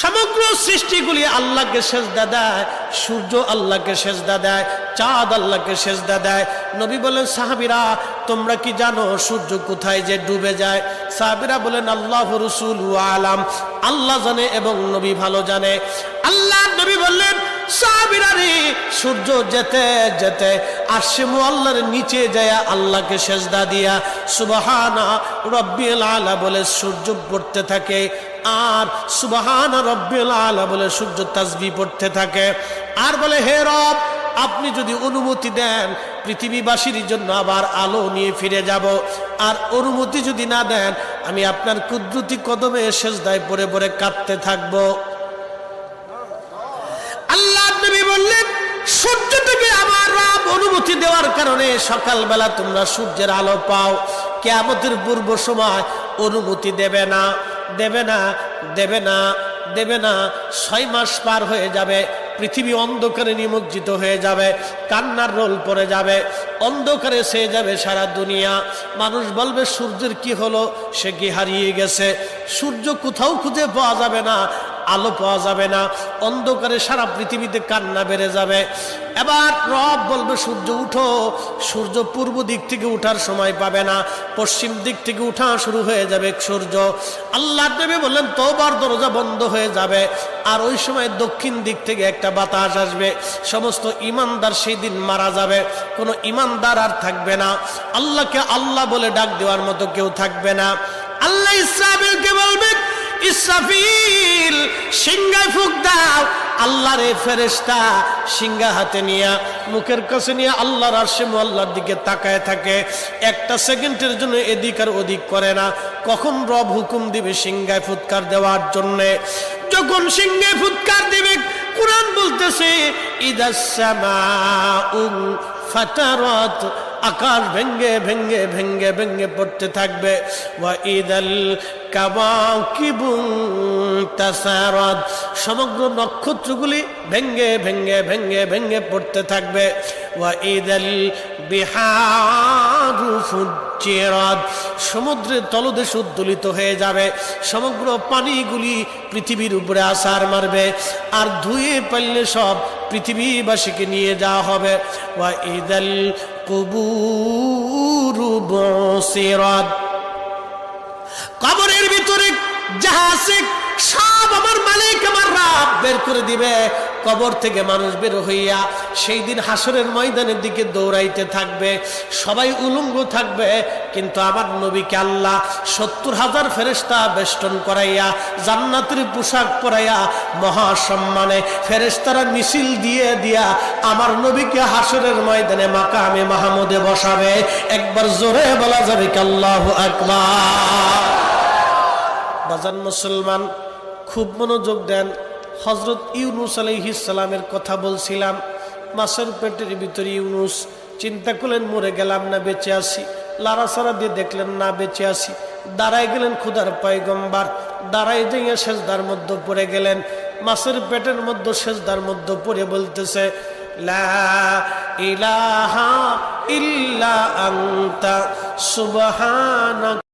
সমগ্র সৃষ্টিগুলি আল্লাহকে সেজদা দেয়, সূর্য আল্লাহকে সেজদা দেয়, চাঁদ আল্লাহকে সেজদা দেয়। নবী বলেন, সাহাবীরা তোমরা কি জানো সূর্য কোথায় যে ডুবে যায়? সাহাবীরা বলেন, আল্লাহু রাসূলু আলাম, আল্লাহ জানে এবং নবী ভালো জানে। আল্লাহ নবী বললেন, সাহাবীরা রে, সূর্য যেতে যেতে আরশে মুআল্লার নিচে যায় আল্লাহকে সেজদা দিয়া সুবহানা রাব্বিল আলা বলে সূর্য পড়তে থাকে, আর সুবহানা রাব্বিল আলা বলে সূর্য তাসবিহ পড়তে থাকে, আর বলে, হে রব, আপনি যদি অনুমতি দেন পৃথিবীবাসীর জন্য আবার আলো নিয়ে ফিরে যাব, আর অনুমতি যদি না দেন আমি আপনার কুদরতি কদমে সেজদায় পড়ে পড়ে কাঁদতে থাকবো। আল্লাহ নবী বললেন, সূর্য থেকে আমার রব অনুমতি দেওয়ার কারণে সকালবেলা তোমরা সূর্যের আলো পাও। কিয়ামতের পূর্ব সময় অনুমতি দেবে না, দেবে না, দেবে না, দেবে না। 6 মাস পার হয়ে যাবে, পৃথিবী অন্ধকারে নিমজ্জিত হয়ে যাবে, কান্নার রোল পড়ে যাবে, অন্ধকারে ছেয়ে যাবে সারা দুনিয়া। মানুষ বলবে, সূর্যের কি হলো? সে কি হারিয়ে গেছে? সূর্য কোথাও খুঁজে পাওয়া যাবে না, আলো পাওয়া যাবে না, অন্ধকারে সারা পৃথিবীতে কান্না বেড়ে যাবে। এবার রব বলবে, সূর্য উঠো। সূর্য পূর্ব দিক থেকে উঠার সময় পাবে না, পশ্চিম দিক থেকে উঠা শুরু হয়ে যাবে সূর্য। আল্লাহ নবী বললেন, তওবার দরজা বন্ধ হয়ে যাবে, আর ওই সময় দক্ষিণ দিক থেকে একটা বাতাস আসবে। সমস্ত ইমানদার সেই দিন মারা যাবে, কোনো ইমানদার আর থাকবে না, আল্লাহকে আল্লাহ বলে ডাক দেওয়ার মতো কেউ থাকবে না। আল্লাহ ইসরাফিলকে বলবে, ইসরাফিল সিংহায় ফুঁক দাও। আল্লাহর এই ফেরেশতা সিংহা হাতে নিয়ে মুখের কাছে নিয়ে আল্লাহর আরশে মুআল্লার দিকে তাকায় থাকে, একটা সেকেন্ডের জন্য এদিক আর ওদিক করে না। কখন রব হুকুম দিবে সিংহায় ফুৎকার দেওয়ার জন্য? যখন সিংহায় ফুৎকার দিবে, কুরআন বলতেছে, ইদাস সামাউ ফাতারাত, আকাশ ভেঙ্গে ভেঙ্গে ভেঙ্গে ভেঙ্গে পড়তে থাকবে। ওয়া ইদাল কাওয়াকিবু তাসারাত, সমগ্র নক্ষত্রগুলি ভেঙ্গে ভেঙ্গে ভেঙ্গে ভেঙ্গে পড়তে থাকবে। ওয়া ইদাল বিহারু ফুজ্জিরাত, সমুদ্রের তলদেশ উদ্দোলিত হয়ে যাবে, সমগ্র পানিগুলি পৃথিবীর উপরে আছাড় মারবে, আর ধুয়ে পারলে সব পৃথিবীবাসীকে নিয়ে যাওয়া হবে। ওয়া ইদাল কুবুরু বুসিরাত, কবরের ভিতরে যাহা আছে সব আমার মালিক আমার রব বের করে দিবে। কবর থেকে মানুষ বের হইয়া সেই দিন হাসরের ময়দানের দিকে দৌড়াইতে থাকবে, সবাই উলঙ্গ থাকবে, কিন্তু আমার নবীকে আল্লাহ 70,000 ফেরেশতা বেষ্টন করাইয়া জান্নাতের পোশাক পরাইয়া মহাসম্মানে ফেরেশতারা মিছিল দিয়ে দিয়া আমার নবীকে হাসরের ময়দানে মাকামে মাহমুদে বসাবে। একবার জোরে বলা যাবে কি আল্লাহু আকবার? বাজান মুসলমান, খুব মনোযোগ দেন। হযরত ইউনূস আলাইহিস সালামের কথা বলছিলাম, মাছের পেটের ভিতরে ইউনূস। চিন্তা করলেন, মরে গেলাম না বেঁচে আছি? লাড়াচাড়া দিয়ে দেখলেন না বেঁচে আছি। দাঁড়ায় গেলেন খোদার পয়গম্বর, দাঁড়ায় যাইয়া সেজদার মধ্যে পড়ে গেলেন। মাছের পেটের মধ্যে সেজদার মধ্যে পড়ে বলতেছে, লা ইলাহা ইল্লা আনতা সুবহানাক